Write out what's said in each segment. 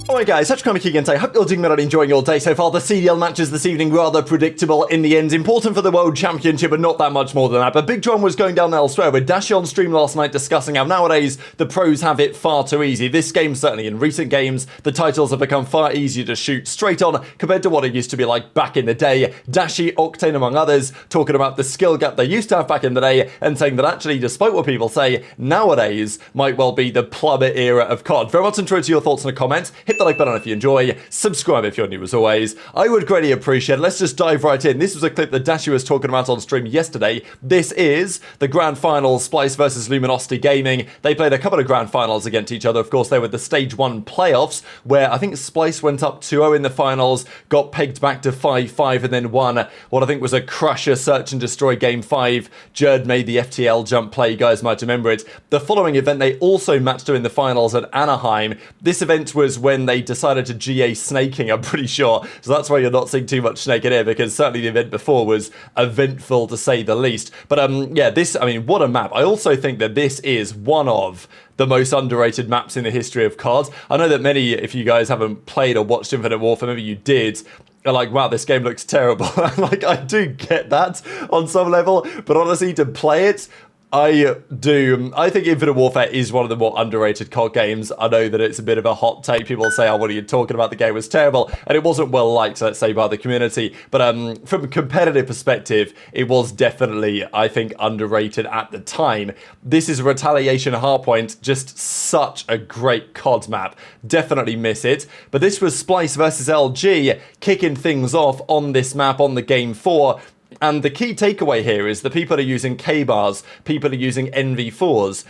Alright guys, such Kremp again today. Hope you're doing well and enjoying your day so far. The CDL matches this evening rather predictable in the end. Important for the World Championship, but not that much more than that. But big drama was going down elsewhere with Dashy on stream last night discussing how nowadays the pros have it far too easy. This game, certainly in recent games, the titles have become far easier to shoot straight on compared to what it used to be like back in the day. Dashy, Octane among others, talking about the skill gap they used to have back in the day and saying that actually, despite what people say, nowadays might well be the Plumber era of COD. Very much intro to your thoughts in the comments. Hit the like button if you enjoy, subscribe if you're new as always. I would greatly appreciate it. Let's just dive right in. This was a clip that Dashy was talking about on stream yesterday. This is the grand final, Splice versus Luminosity Gaming. They played a couple of grand finals against each other. Of course, they were the stage 1 playoffs, where I think Splice went up 2-0 in the finals, got pegged back to 5-5, and then won what I think was a crusher search and destroy game 5. Jerd made the FTL jump play, you guys might remember it. The following event, they also matched her in the finals at Anaheim. This event was when they decided to GA snaking, I'm pretty sure. So that's why you're not seeing too much snaking here, because certainly the event before was eventful to say the least. But yeah, this, I mean, what a map. I also think that this is one of the most underrated maps in the history of COD. I know that many, if you guys haven't played or watched Infinite Warfare, maybe you did, are like, wow, this game looks terrible. Like, I do get that on some level, but honestly, to play it, I do. I think Infinite Warfare is one of the more underrated COD games. I know that it's a bit of a hot take. People say, oh, what are you talking about? The game was terrible. And it wasn't well liked, let's say, by the community. But from a competitive perspective, it was definitely, I think, underrated at the time. This is Retaliation Hardpoint. Just such a great COD map. Definitely miss it. But this was Splice versus LG kicking things off on this map on the game 4. And the key takeaway here is that people are using K-bars, people are using NV4s.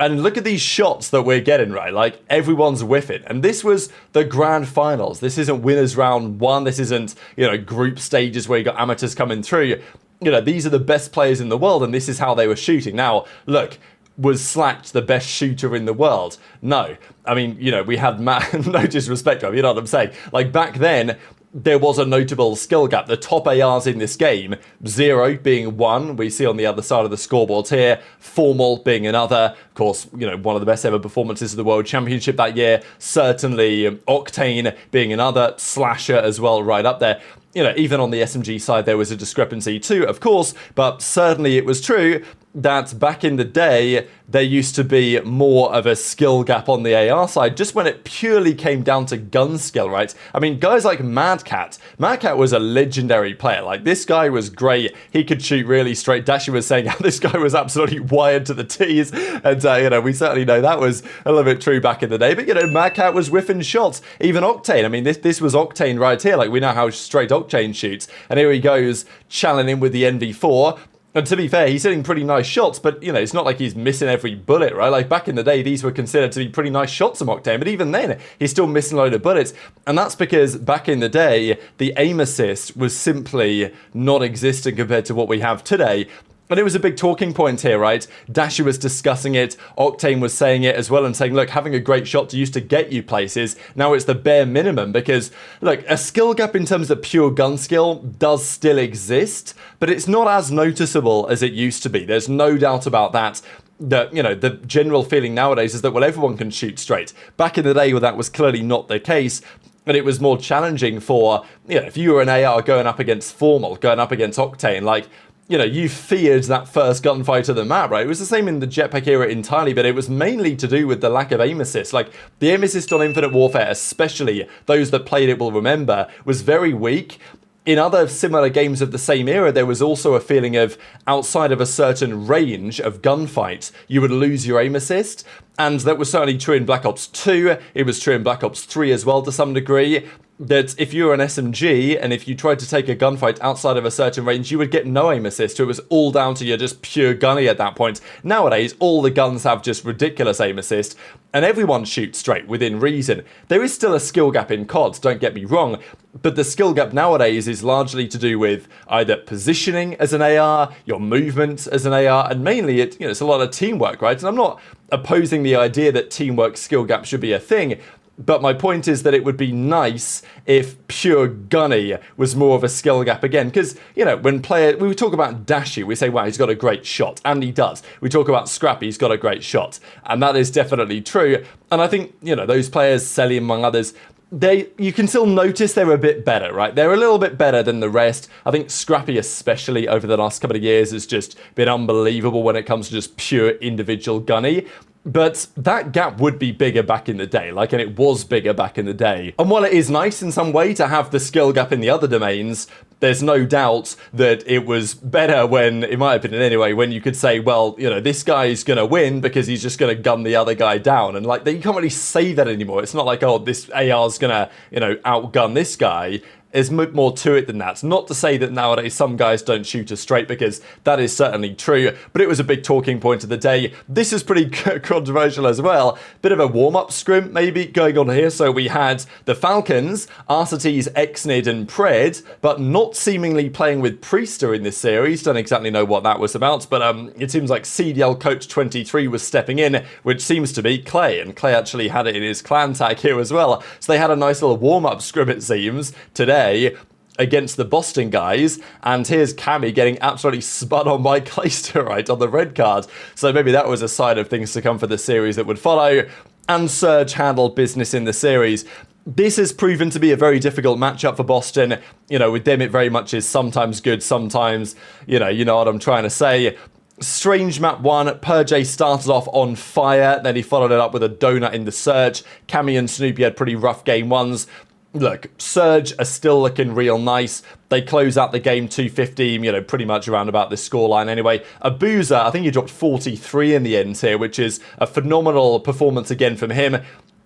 And look at these shots that we're getting, right? Like, everyone's whiffing. And this was the grand finals. This isn't winners round 1. This isn't, you know, group stages where you got amateurs coming through. You know, these are the best players in the world, and this is how they were shooting. Now, look, was Slacked the best shooter in the world? No. I mean, you know, we had Mack, no disrespect to him, you know what I'm saying? Like, back then, there was a notable skill gap. The top ARs in this game, 0 being 1, we see on the other side of the scoreboards here, Formal being another, of course, you know, one of the best ever performances of the World Championship that year, certainly Octane being another, Slasher as well right up there. You know, even on the SMG side, there was a discrepancy too, of course, but certainly it was true that back in the day, there used to be more of a skill gap on the AR side, just when it purely came down to gun skill, right? I mean, guys like Madcat was a legendary player. Like, this guy was great. He could shoot really straight. Dashy was saying how this guy was absolutely wired to the tees, and, you know, we certainly know that was a little bit true back in the day, but, you know, Madcat was whiffing shots. Even Octane, I mean, this was Octane right here. Like, we know how straight Octane shoots, and here he goes, challenging with the NV4. And to be fair, he's hitting pretty nice shots, but, you know, it's not like he's missing every bullet, right? Like, back in the day, these were considered to be pretty nice shots from Octane, but even then, he's still missing a load of bullets. And that's because back in the day, the aim assist was simply non-existent compared to what we have today. And it was a big talking point here, right? Dashy was discussing it, Octane was saying it as well and saying, look, having a great shot used to get you places. Now it's the bare minimum because, look, a skill gap in terms of pure gun skill does still exist, but it's not as noticeable as it used to be. There's no doubt about that. You know, the general feeling nowadays is that, well, everyone can shoot straight. Back in the day, well, that was clearly not the case. And it was more challenging for, you know, if you were an AR going up against Formal, going up against Octane, like, you know, you feared that first gunfight of the map, right? It was the same in the jetpack era entirely, but it was mainly to do with the lack of aim assist. Like, the aim assist on Infinite Warfare, especially those that played it will remember, was very weak. In other similar games of the same era, there was also a feeling of, outside of a certain range of gunfights, you would lose your aim assist. And that was certainly true in Black Ops 2. It was true in Black Ops 3 as well to some degree. That if you were an SMG and if you tried to take a gunfight outside of a certain range, you would get no aim assist. So it was all down to your just pure gunny at that point. Nowadays, all the guns have just ridiculous aim assist and everyone shoots straight within reason. There is still a skill gap in COD, don't get me wrong, but the skill gap nowadays is largely to do with either positioning as an AR, your movement as an AR, and mainly it's a lot of teamwork, right? And I'm not opposing the idea that teamwork skill gap should be a thing. But my point is that it would be nice if pure Gunny was more of a skill gap again. Because, you know, when we talk about Dashy, we say, wow, he's got a great shot. And he does. We talk about Scrappy, he's got a great shot. And that is definitely true. And I think, you know, those players, Cellium among others, you can still notice they're a bit better, right? They're a little bit better than the rest. I think Scrappy, especially over the last couple of years, has just been unbelievable when it comes to just pure individual Gunny. But that gap would be bigger back in the day, and it was bigger back in the day. And while it is nice in some way to have the skill gap in the other domains, there's no doubt that it was better when, in my opinion anyway, when you could say, well, you know, this guy's going to win because he's just going to gun the other guy down. And you can't really say that anymore. It's not like, oh, this AR's going to, you know, outgun this guy. There's more to it than that. Not to say that nowadays some guys don't shoot us straight, because that is certainly true, but it was a big talking point of the day. This is pretty controversial as well. Bit of a warm-up scrim maybe going on here. So we had the Falcons, Arcetes, Exnid and Pred, but not seemingly playing with Priester in this series. Don't exactly know what that was about, but it seems like CDL Coach 23 was stepping in, which seems to be Clay, and Clay actually had it in his clan tag here as well. So they had a nice little warm-up scrim, it seems, today against the Boston guys, and here's Cammy getting absolutely spun on by Clayster right on the red card. So maybe that was a sign of things to come for the series that would follow. And Surge handled business in the series. This has proven to be a very difficult matchup for Boston. You know, with them it very much is sometimes good, sometimes, you know what I'm trying to say. Strange map 1, Purge started off on fire, then he followed it up with a donut in the Surge. Cammy and Snoopy had pretty rough game 1s. Look, Surge are still looking real nice. They close out the game 250, you know, pretty much around about this scoreline anyway. Abuzah, I think he dropped 43 in the end here, which is a phenomenal performance again from him.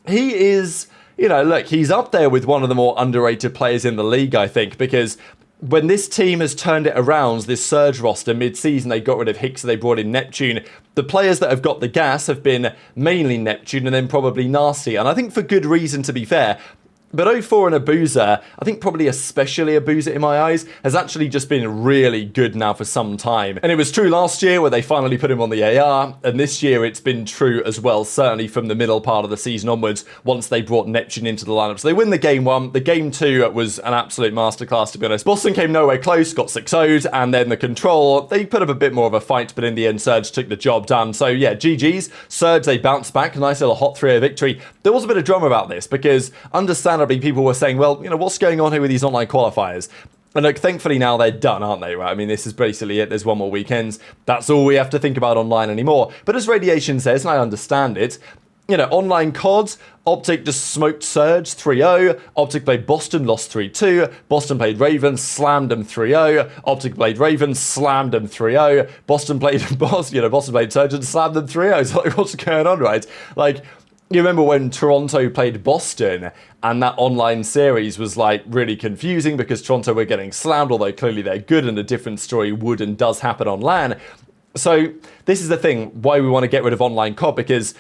He is, you know, look, he's up there with one of the more underrated players in the league, I think, because when this team has turned it around, this Surge roster, mid-season, they got rid of Hicks, they brought in Neptune. The players that have got the gas have been mainly Neptune and then probably Nastie. And I think for good reason, to be fair. But 04 and Abuzah, I think probably especially Abuzah in my eyes, has actually just been really good now for some time. And it was true last year where they finally put him on the AR, and this year it's been true as well, certainly from the middle part of the season onwards, once they brought Neptune into the lineup. So they win the game 1. The game 2 was an absolute masterclass, to be honest. Boston came nowhere close, got 6-0'd, and then the Control, they put up a bit more of a fight, but in the end, Surge took the job done. So yeah, GG's. Surge, they bounced back, nice little hot 3-0 victory. There was a bit of drama about this, because understandably, people were saying, well, you know, what's going on here with these online qualifiers? And look, thankfully now they're done, aren't they, right? I mean, this is basically it. There's one more weekend. That's all we have to think about online anymore. But as Radiation says, and I understand it, you know, online COD, OpTic just smoked Surge 3-0. OpTic played Boston, lost 3-2. Boston played Ravens, slammed them 3-0. OpTic played Ravens, slammed them 3-0. Boston played Boston played Surge and slammed them 3-0. So like, what's going on, right? Like, you remember when Toronto played Boston and that online series was like really confusing because Toronto were getting slammed, although clearly they're good, and a different story would and does happen on LAN. So this is the thing, why we want to get rid of online COD, because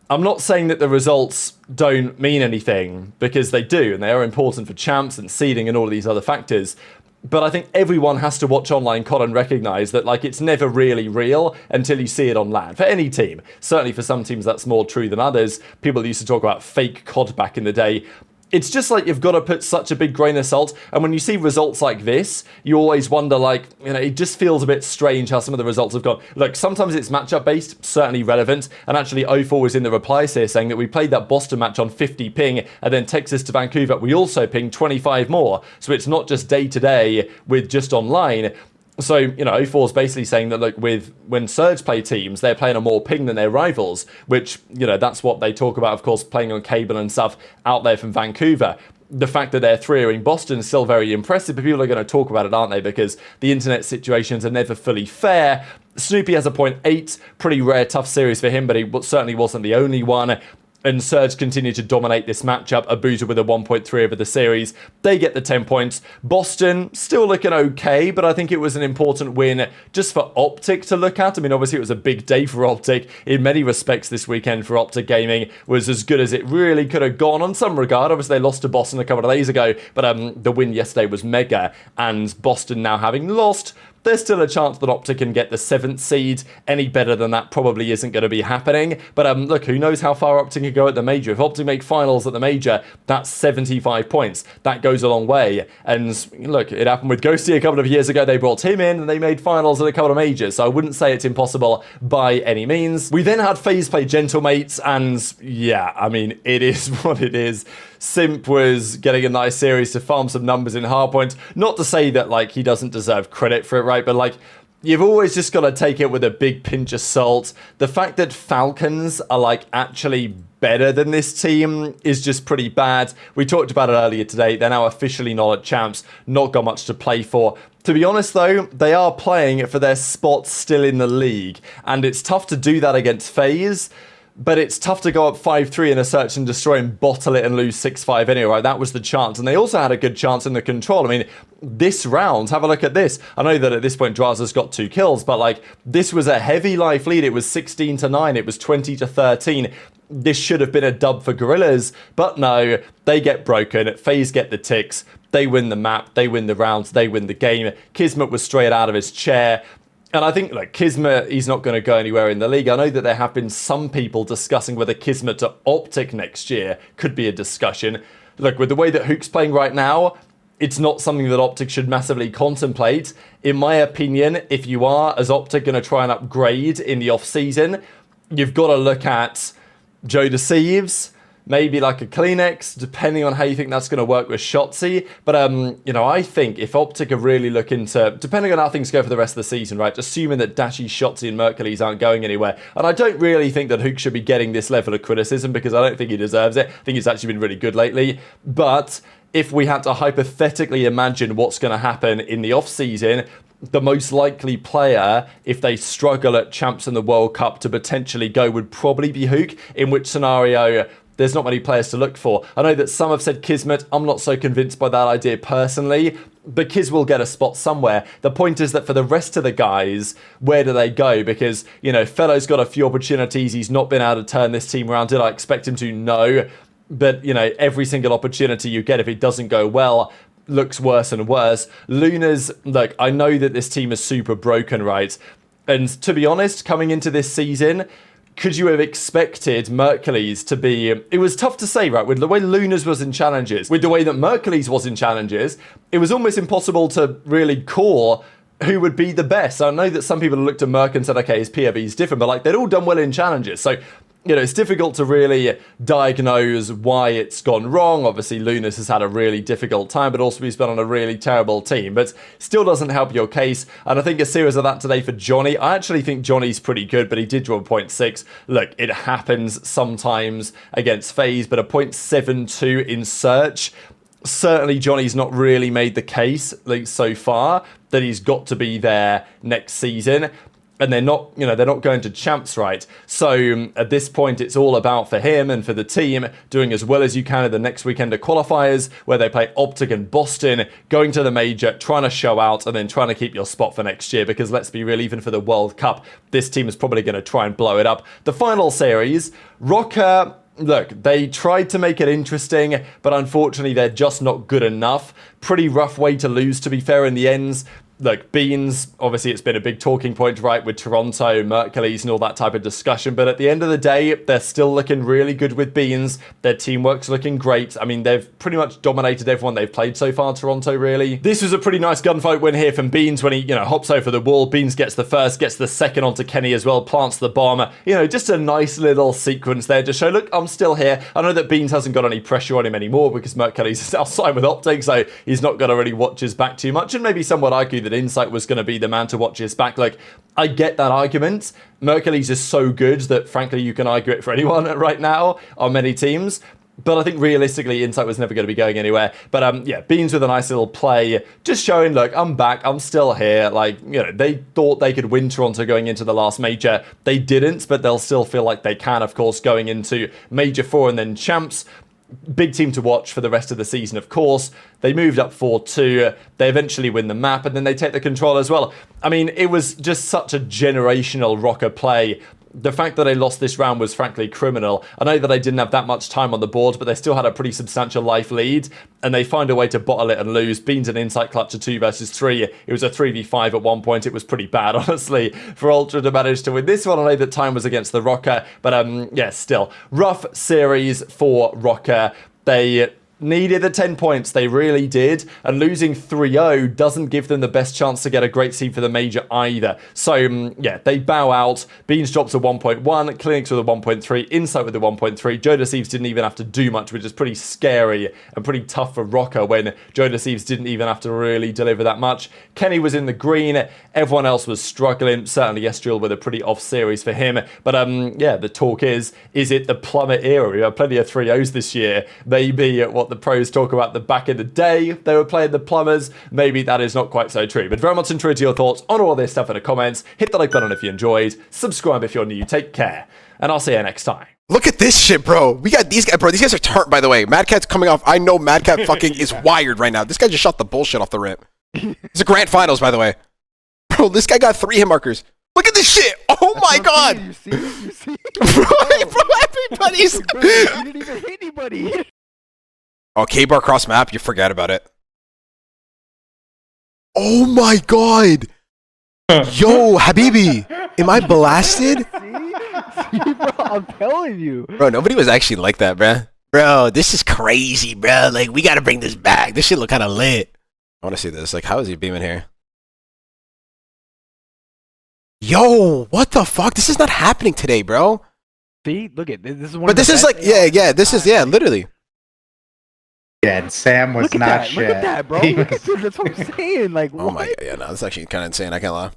I'm not saying that the results don't mean anything, because they do, and they are important for champs and seeding and all of these other factors. But I think everyone has to watch online COD and recognise that, like, it's never really real until you see it on LAN. For any team. Certainly for some teams that's more true than others. People used to talk about fake COD back in the day. It's just like you've got to put such a big grain of salt. And when you see results like this, you always wonder, like, you know, it just feels a bit strange how some of the results have gone. Look, sometimes it's matchup based, certainly relevant. And actually 04 was in the replies here saying that we played that Boston match on 50 ping and then Texas to Vancouver, we also pinged 25 more. So it's not just day to day with just online. So, you know, 04 is basically saying that, look, when Surge play teams, they're playing on more ping than their rivals, which, you know, that's what they talk about, of course, playing on cable and stuff out there from Vancouver. The fact that they're 3-0ing Boston is still very impressive, but people are going to talk about it, aren't they? Because the internet situations are never fully fair. Snoopy has a 0.8, pretty rare, tough series for him, but he certainly wasn't the only one. And Surge continued to dominate this matchup. Abuzah with a 1.3 over the series. They get the 10 points. Boston still looking okay, but I think it was an important win just for OpTic to look at. I mean, obviously it was a big day for OpTic. In many respects, this weekend for OpTic Gaming was as good as it really could have gone on some regard. Obviously, they lost to Boston a couple of days ago, but the win yesterday was mega. And Boston now having lost, there's still a chance that OpTic can get the 7th seed. Any better than that probably isn't going to be happening. But look, who knows how far OpTic can go at the major. If OpTic make finals at the major, that's 75 points. That goes a long way. And look, it happened with Ghosty a couple of years ago. They brought him in and they made finals at a couple of majors. So I wouldn't say it's impossible by any means. We then had FaZe play Gentlemates, and yeah, I mean, it is what it is. Simp was getting a nice series to farm some numbers in hardpoint. Not to say that, like, he doesn't deserve credit for it, right? But, like, you've always just got to take it with a big pinch of salt. The fact that Falcons are, like, actually better than this team is just pretty bad. We talked about it earlier today. They're now officially not at champs. Not got much to play for. To be honest, though, they are playing for their spot still in the league. And it's tough to do that against FaZe. But it's tough to go up 5-3 in a search and destroy and bottle it and lose 6-5 anyway, right? That was the chance. And they also had a good chance in the control. I mean, this round, have a look at this. I know that at this point, Drazah's got 2 kills, but, like, this was a heavy life lead. It was 16-9. It was 20-13. This should have been a dub for Gorillas, but no, they get broken. FaZe get the ticks. They win the map. They win the rounds. They win the game. Kismet was straight out of his chair. And I think, like, Kismet, he's not going to go anywhere in the league. I know that there have been some people discussing whether Kismet to OpTic next year could be a discussion. Look, with the way that Huke's playing right now, it's not something that OpTic should massively contemplate. In my opinion, if you are, as OpTic, going to try and upgrade in the off-season, you've got to look at JoeDeceives, maybe like a CleanX, depending on how you think that's going to work with Shotzzy. But, you know, I think if OpTic are really looking to, depending on how things go for the rest of the season, right, assuming that Dashy, Shotzzy and Mercules aren't going anywhere, and I don't really think that Huke should be getting this level of criticism because I don't think he deserves it. I think he's actually been really good lately. But if we had to hypothetically imagine what's going to happen in the off-season, the most likely player, if they struggle at champs in the World Cup to potentially go, would probably be Huke, in which scenario there's not many players to look for. I know that some have said Kismet. I'm not so convinced by that idea personally, but Kiz will get a spot somewhere. The point is that for the rest of the guys, where do they go? Because, you know, FeLo's got a few opportunities. He's not been able to turn this team around. Did I expect him to? No. But, you know, every single opportunity you get, if it doesn't go well, looks worse and worse. Lunarz, look, I know that this team is super broken, right? And to be honest, coming into this season, could you have expected Mercules to be... It was tough to say, right? With the way Lunarz was in challenges, with the way that Mercules was in challenges, it was almost impossible to really call who would be the best. I know that some people looked at Merc and said, okay, his POV is different, but, like, they'd all done well in challenges. So, you know, it's difficult to really diagnose why it's gone wrong. Obviously, Lunarz has had a really difficult time, but also he's been on a really terrible team. But still doesn't help your case. And I think a series of that today for Johnny. I actually think Johnny's pretty good, but he did draw a 0.6. Look, it happens sometimes against FaZe, but a 0.72 in search. Certainly, Johnny's not really made the case, like, so far, that he's got to be there next season. And they're not, you know, they're not going to champs, right? So at this point, it's all about, for him and for the team, doing as well as you can in the next weekend of qualifiers, where they play OpTic and Boston, going to the major, trying to show out, and then trying to keep your spot for next year. Because let's be real, even for the World Cup, this team is probably going to try and blow it up. The final series, Rokkr. Look, they tried to make it interesting, but unfortunately, they're just not good enough. Pretty rough way to lose, to be fair, in the ends. Look, Beans, obviously it's been a big talking point, right, with Toronto, Mercules and all that type of discussion, but at the end of the day, they're still looking really good with Beans. Their teamwork's looking great. I mean, they've pretty much dominated everyone they've played so far, Toronto, really. This was a pretty nice gunfight win here from Beans when he, you know, hops over the wall. Beans gets the first, gets the second onto Kenny as well, plants the bomb. You know, just a nice little sequence there to show, look, I'm still here. I know that Beans hasn't got any pressure on him anymore because Mercules is outside with OpTic, so he's not going to really watch his back too much, and maybe some would argue that Insight was going to be the man to watch his back. Like, I get that argument. Mercules is so good that, frankly, you can argue it for anyone right now on many teams. But I think realistically, Insight was never going to be going anywhere. But yeah, Beans with a nice little play, just showing, look, I'm back, I'm still here. Like, you know, they thought they could win Toronto going into the last major. They didn't, but they'll still feel like they can, of course, going into Major 4 and then Champs. Big team to watch for the rest of the season, of course. They moved up 4-2. They eventually win the map, and then they take the control as well. I mean, it was just such a generational Rokkr play. the fact that they lost this round was frankly criminal. I know that they didn't have that much time on the board, but they still had a pretty substantial life lead, and they find a way to bottle it and lose. Beans an insight clutch of 2 versus 3. It was a 3v5 at one point. It was pretty bad, honestly, for Ultra to manage to win this one. I know that time was against the Rokkr, but yeah, still. Rough series for Rokkr. They needed the 10 points, they really did, and losing 3-0 doesn't give them the best chance to get a great seed for the major either. So yeah, they bow out. Beans drops a 1.1, CleanX with a 1.3, Insight with a 1.3. JoeDeceives didn't even have to do much, which is pretty scary and pretty tough for Rokkr when JoeDeceives didn't even have to really deliver that much. Kenny was in the green, everyone else was struggling, certainly Estriel with a pretty off series for him, but yeah, the talk is it the Plumber era? We had plenty of 3-0s this year, maybe what the pros talk about the back in the day they were playing the Plumbers. Maybe that is not quite so true, but very much intrigued to your thoughts on all this stuff in the comments. Hit the like button if you enjoyed, subscribe if you're new, take care, and I'll see you next time. Look at this shit, bro. We got these guys, bro. These guys are tart, by the way. Mad Cat's coming off. I know Mad Cat fucking is wired right now. This guy just shot the bullshit off the rip. It's a grand finals, by the way. Bro, this guy got 3 hit markers. Look at this shit. Oh my god. You see? Bro, everybody's. You didn't even hit anybody. Oh, K-bar cross map, you forget about it. Oh my god! Yo, Habibi, am I blasted? See, bro, I'm telling you. Bro, nobody was actually like that, bruh. Bro, this is crazy, bro. Like, we gotta bring this back. This shit look kinda lit. I wanna see this. Like, how is he beaming here? Yo, what the fuck? This is not happening today, bro. See, look at this. This is one. But this is like, yeah, this is, yeah, literally. Yeah, and Sam was Look at not that. shit. Look at that, bro. Look at that. That's what I'm saying. Like, Oh what? my god, yeah, no, that's actually kind of insane. I can't lie.